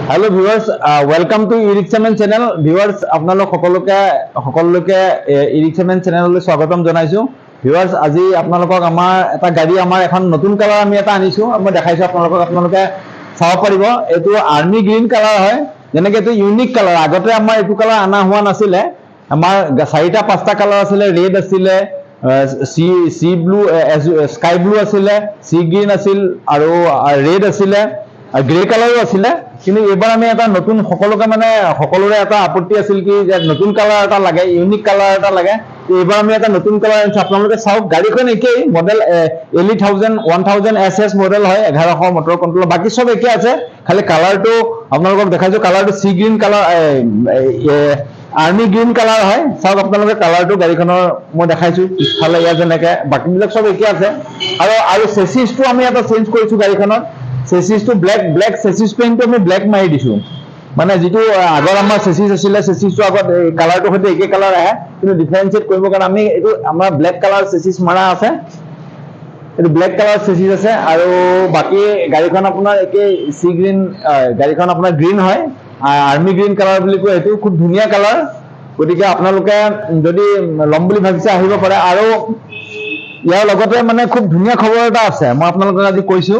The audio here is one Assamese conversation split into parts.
हेलो ভিউয়াৰ্স, ওয়েলকাম টু ইৰিক্সামেন চেনেল। ভিউয়াৰ্স, আপোনালোক সকলোকে ইৰিক্সামেন চেনেললৈ স্বাগতম জনাইছো। ভিউয়াৰ্স, আজি আপোনালোকক আমাৰ এটা গাড়ী এখন নতুন কালাৰ আমি এটা আনিছো। মই দেখাইছো আপোনালোকে চাব পাৰিব। এইটো আৰ্মি গ্ৰীণ কালাৰ হয়। যেনেকৈ এইটো ইউনিক কালাৰ। আগতে আমাৰ এইটো কালাৰ আনা হোৱা নাছিলে। আমাৰ 4টা 5টা কালাৰ আছিলে। ৰেড আছিলে, সি ব্লু, স্কাই ব্লু আছিলে, সি গ্ৰীণ আছিল আৰু ৰেড আছিলে, গ্ৰে কালাৰো আছিলে। কিন্তু এইবাৰ আমি এটা নতুন, সকলোৰে এটা আপত্তি আছিল কি যে নতুন কালাৰ এটা লাগে, ইউনিক কালাৰ এটা লাগে। এইবাৰ আমি এটা নতুন কালাৰ আনিছো। আপোনালোকে চাওক, গাড়ীখন একেই মডেল, এলি 1000 SS মডেল হয়, 1100 মটৰ কণ্ট্ৰল, বাকী চব একে আছে। খালি কালাৰটো আপোনালোকক দেখাইছো। কালাৰটো sea green colour, army green colour হয়। চাওক আপোনালোকে কালাৰটো গাড়ীখনৰ মই দেখাইছো। পিছফালে ইয়াত যেনেকে বাকীবিলাক চব একে আছে। আৰু চেচিছটো আমি এটা চেঞ্জ কৰিছো গাড়ীখনত। চেচিছটো ব্লেক চেচিছ পেইণ্টটো আমি ব্লেক মাৰি দিছো। মানে যিটো আগৰ আমাৰ চেচিছ আছিলে, চেচিছটো আগত কালাৰটোৰ সৈতে একে কালাৰ আহে, কিন্তু ডিফাৰেঞ্চিয়েট কৰিবৰ কাৰণে আমি এইটো আমাৰ ব্লেক কালাৰ চেচিছ মাৰা আছে। এইটো ব্লেক কালাৰ চেচিছ আছে। আৰু বাকী গাড়ীখন আপোনাৰ একেই সি গ্ৰীণ, গাড়ীখন আপোনাৰ গ্ৰীণ হয়, আৰ্মি গ্ৰীণ কালাৰ বুলি কয়। এইটো খুব ধুনীয়া কালাৰ। গতিকে আপোনালোকে যদি ল'ম বুলি ভাবিছে আহিব পাৰে। আৰু ইয়াৰ লগতে মানে খুব ধুনীয়া খবৰ এটা আছে, মই আপোনালোকক আজি কৈছো।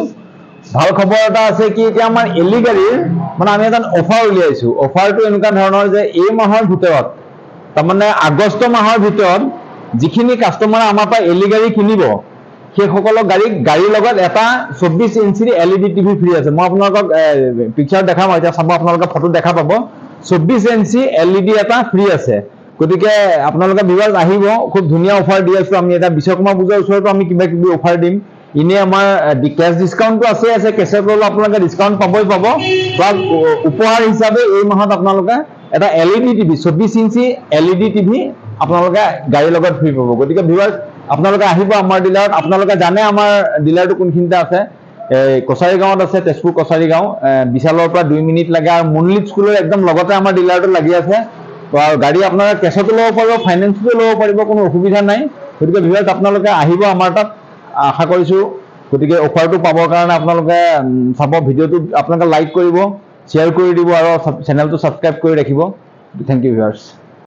ভাল খবৰ এটা আছে কি, এতিয়া আমাৰ এলি গাড়ীৰ মানে আমি এটা অফাৰ উলিয়াইছো। অফাৰটো এনেকুৱা ধৰণৰ যে এই মাহৰ ভিতৰত, তাৰমানে আগষ্ট মাহৰ ভিতৰত যিখিনি কাষ্টমাৰে আমাৰ পৰা এলি গাড়ী কিনিব, সেইসকলৰ গাড়ীৰ লগত এটা 24 ইঞ্চিৰ LED টিভি ফ্ৰী আছে। মই আপোনালোকক পিকচাৰ দেখাম, এতিয়া চাব, আপোনালোকে ফটো দেখা পাব। 24 ইঞ্চি LED এটা ফ্ৰী আছে। গতিকে আপোনালোকে ভিউয়াৰ্ছ আহিব, খুব ধুনীয়া অফাৰ দি আছো আমি। এটা বিশ্বকৰ্মা পূজাৰ ওচৰতো আমি কিবা কিবি অফাৰ দিম। ইনে আমাৰ কেছ ডিছকাউণ্টটো আছে। কেছত ল'লে আপোনালোকে ডিছকাউণ্ট পাব। প্লাছ উপহাৰ হিচাপে এই মাহত আপোনালোকে এটা LED TV, 24 inch LED TV আপোনালোকে গাড়ীৰ লগত ফ্ৰী পাব। গতিকে ভিউয়াৰ্ছ, আপোনালোকে আহিব আমাৰ ডিলাৰত। আপোনালোকে জানে আমাৰ ডিলাৰটো কোনখিনিতে আছে। কছাৰী গাঁৱত আছে, তেজপুৰ কছাৰী গাঁও। বিশালৰ পৰা 2 মিনিট লাগে। আৰু মুনলিত স্কুলৰ একদম লগতে আমাৰ ডিলাৰটো লাগি আছে। গাড়ী আপোনালোকে কেছতো ল'ব পাৰিব, ফাইনেন্সতো ল'ব পাৰিব, কোনো অসুবিধা নাই। গতিকে ভিউয়াৰ্ছ, আপোনালোকে আহিব আমাৰ তাত, আশা কৰিছো। গতিকে অফাৰটো পাবৰ কাৰণে আপোনালোকে চাব, ভিডিঅ'টো আপোনালোকে লাইক কৰিব, শ্বেয়াৰ কৰি দিব আৰু চেনেলটো ছাবস্ক্ৰাইব কৰি ৰাখিব। Thank you viewers.